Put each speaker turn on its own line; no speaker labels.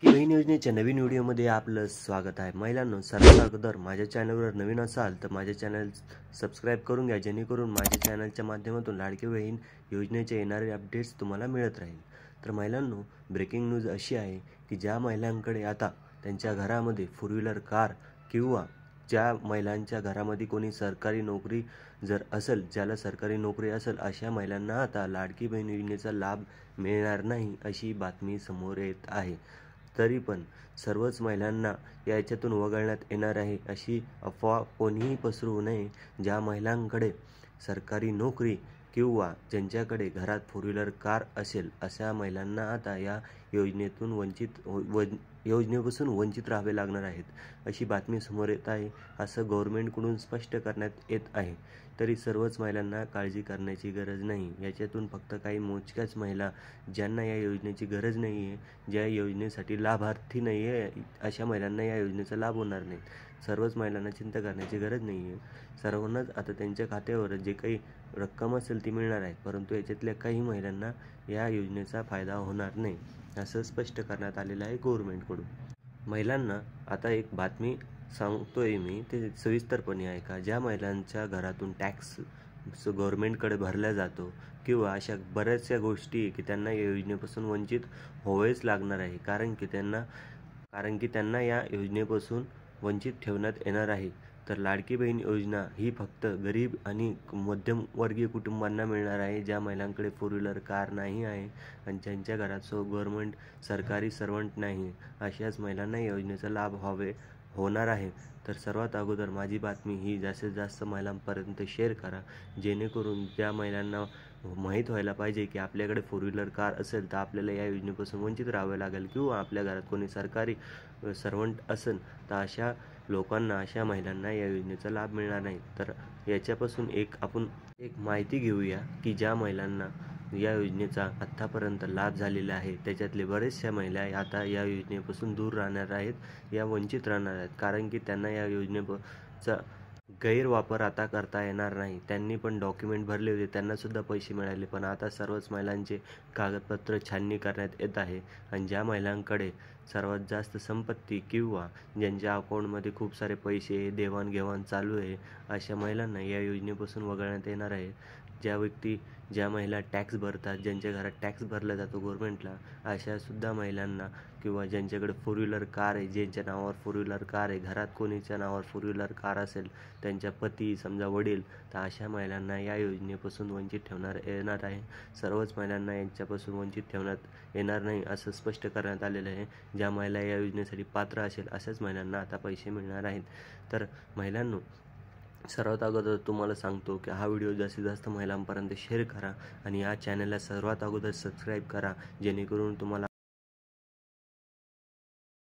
लाडकी बहीण योजनेच्या नवीन व्हिडिओमध्ये आपलं स्वागत आहे। महिलांनो, सर्वात अगोदर माझ्या चॅनलवर नवीन असाल तर माझे चॅनल सबस्क्राईब करून घ्या, जेणेकरून माझ्या चॅनलच्या माध्यमातून लाडकी बहीण योजनेचे येणारे अपडेट्स तुम्हाला मिळत राहील। तर महिलांनो, ब्रेकिंग न्यूज अशी आहे की ज्या महिलांकडे आता त्यांच्या घरामध्ये फोर व्हीलर कार किंवा ज्या महिलांच्या घरामध्ये कोणी सरकारी नोकरी जर असेल, ज्याला सरकारी नोकरी असेल, अशा महिलांना आता लाडकी बहीण योजनेचा लाभ मिळणार नाही अशी बातमी समोर येत आहे। तरी पण सर्वच महिलांना याच्यातून वगळण्यात येणार आहे अशी अफवा कोणीही पसरवू नये। ज्या महिलांकडे सरकारी नोकरी किंवा ज्यांच्याकडे घरात फोर व्हीलर कार असेल, अशा महिलांना आता या योजनेपासून वंचित राहावे लागणार आहेत अशी बातमी समोर येत आहे, असं गव्हर्नमेंटकडून स्पष्ट करण्यात येत आहे। तरी सर्वच महिलांना काळजी करण्याची गरज नाही। याच्यातून फक्त काही मोजक्याच महिला ज्यांना या योजनेची गरज नाही आहे, ज्या योजनेसाठी लाभार्थी नाही आहे, अशा महिलांना या योजनेचा लाभ होणार नाही। सर्वच महिलांना चिंता करण्याची गरज नाही आहे। सर्वांनाच आता त्यांच्या खात्यावर जे काही रक्कम असेल ती मिळणार आहे, परंतु याच्यातल्या काही महिलांना या योजनेचा फायदा होणार नाही असं स्पष्ट करण्यात आलेलं आहे गव्हर्नमेंटकडून। महिलांना आता एक बातमी सांगतोय मी, ते सविस्तरपणे ऐका। ज्या महिलांच्या घरातून टॅक्स गव्हर्नमेंटकडे भरला जातो किंवा अशा बऱ्याचशा गोष्टी की त्यांना या योजनेपासून वंचित व्हावेच लागणार आहे, कारण की त्यांना या योजनेपासून वंचित ठेवण्यात येणार आहे। तर लाडकी बहीण योजना ही फक्त गरीब आणि मध्यमवर्गीय कुटुंबांना मिळणार आहे, ज्या महिलांकडे फोर व्हीलर कार नाही आहे आणि ज्यांच्या घरात गव्हर्नमेंट सरकारी सर्वंट नाही, अशाच महिलांना या योजनेचा लाभ होणार आहे। तर सर्वात अगोदर माझी बातमी ही जास्तीत जास्त महिलांपर्यंत शेअर करा, जेणेकरून त्या महिलांना माहीत व्हायला पाहिजे की आपल्याकडे फोर व्हीलर कार असेल तर आपल्याला या योजनेपासून वंचित राहावे लागेल, किंवा आपल्या घरात कोणी सरकारी सर्वंट असेल तर अशा लोकांना, अशा महिलांना या योजनेचा लाभ मिळणार नाही। तर याच्यापासून आपण एक माहिती घेऊया की ज्या महिलांना या योजनेचा आत्तापर्यंत लाभ झालेला आहे, त्याच्यातले बरेचशा महिला आता या योजनेपासून दूर राहणार आहेत, या वंचित राहणार आहेत, कारण की त्यांना या योजनेचा गैरवापर आता करता येणार नाही। त्यांनी पण डॉक्युमेंट भरले होते, त्यांना सुद्धा पैसे मिळाले, पण आता सर्वच महिलांचे कागदपत्र छाननी करण्यात येत आहे आणि ज्या महिलांकडे सर्वात जास्त संपत्ती किंवा ज्यांच्या अकाउंटमध्ये खूप सारे पैसे देवाणघेवाण चालू आहे, अशा महिलांना या योजनेपासून वगळण्यात येणार आहे। ज्या महिला टॅक्स भरतात, ज्यांच्या घरात टॅक्स भरला जातो गव्हर्नमेंटला, अशा सुद्धा महिलांना, किंवा ज्यांच्याकडे फोर व्हीलर कार आहे, ज्यांच्या नावावर फोर व्हीलर कार आहे, घरात कोणीच्या नावावर फोर व्हीलर कार असेल, त्यांच्या पती समजा वडील, तर अशा महिलांना या योजनेपासून वंचित येणार आहे। सर्वच महिलांना यांच्यापासून वंचित ठेवण्यात येणार नाही असं स्पष्ट करण्यात आलेलं आहे। ज्या महिला या योजनेसाठी पात्र असेल अशाच महिलांना आता पैसे मिळणार आहेत। तर महिलांनो, सर्वात अगोदर तुम्हाला सांगतो की हा व्हिडिओ जास्तीत जास्त महिलांपर्यंत शेअर करा आणि या चॅनलला सर्वात अगोदर सबस्क्राईब करा, जेणेकरून तुम्हाला